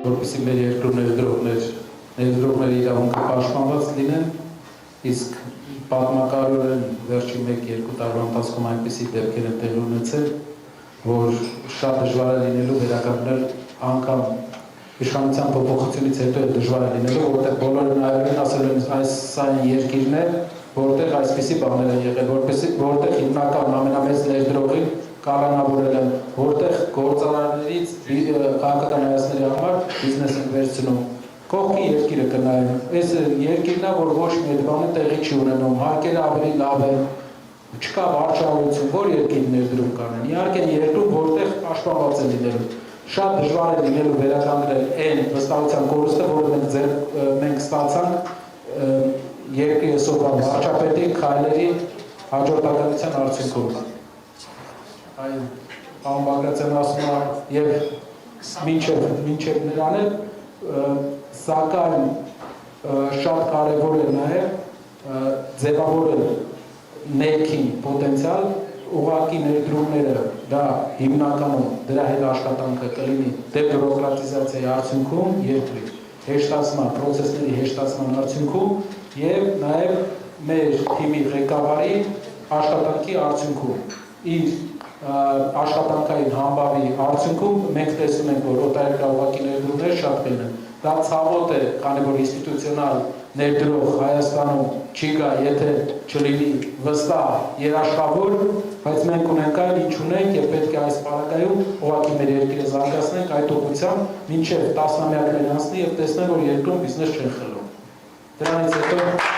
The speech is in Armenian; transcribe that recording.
որպեսզի մեր երկրում ներդրողների իրավունքը պաշտպանված լինեն, իսկ պատմականորեն վերջին 1-2 տարվա ընթացքում այնպիսի դեպքեր են տեղի ունեցել, որ շատ դժվար է լինելու վերականգնել անգամ իշխանության փոփոխությունից հետո է դժվար է լինելու, որտեղ բոլորը նայել են ասել են այս սա են երկիրներ, որտեղ այսպիսի բաներ են եղել, որտեղ հիմնական ամենամեծ ներդրողին կալանավորել են, որտեղ գործարարներից քաղաքական հայացքների համար բիզնես են վերցնում, կողքի երկիրը կնայեն, այս երկիրն է, որ ոչ մի այդ բանը տեղի չի ունենում, հարկերը ավելի լավ են, չկա վարչարություն, որ երկիրը ներդրում կանեն, իհարկե երկրում, որտեղ պաշտպանված է լինելու, շատ դժվար է լինելու վերականգնել այն վստահության կորուստը, որը մենք ստացանք երկրի այսօրվա վարչապետի քայլերի հաջորդականության արդյունքում։ Այո, պարոն Բագրատյանը ասում է եւ մինչեւ նրան էլ, սակայն շատ կարևոր է նաեւ ձևավորել ներքին պոտենցիալ, ուղղակի ներդրումները դա հիմնականում դրա հետ աշխատանքը կլինի դեբյուրոկրատիզացիայի արդյունքում երկրի հեշտացման, պրոցեսների հեշտացման արդյունքում եւ նաեւ մեր թիմի ղեկավարի աշխատանքի արդյունքում իր աշխատանքային համբավի արդյունքում մենք տեսնում ենք, որ օտարերկրաուղղակի ներդրումները շատ կլին են։ Դա ցավոտ է, քանի որ ինստիտուցիոնալ ներդրող Հայաստանում չի գա, եթե չլինի վստահ երաշխավոր, բայց մենք ունենք այն, ինչ ունենք եւ պետք է այս պարագայում ուղղակի մեր երկիրը զարգացնենք այդ ուղղությամբ, մինչեւ 10-ամյակներ անցնի եւ տեսնենք, որ երկրում բիզնես չեն խլում։ Դրանից հետո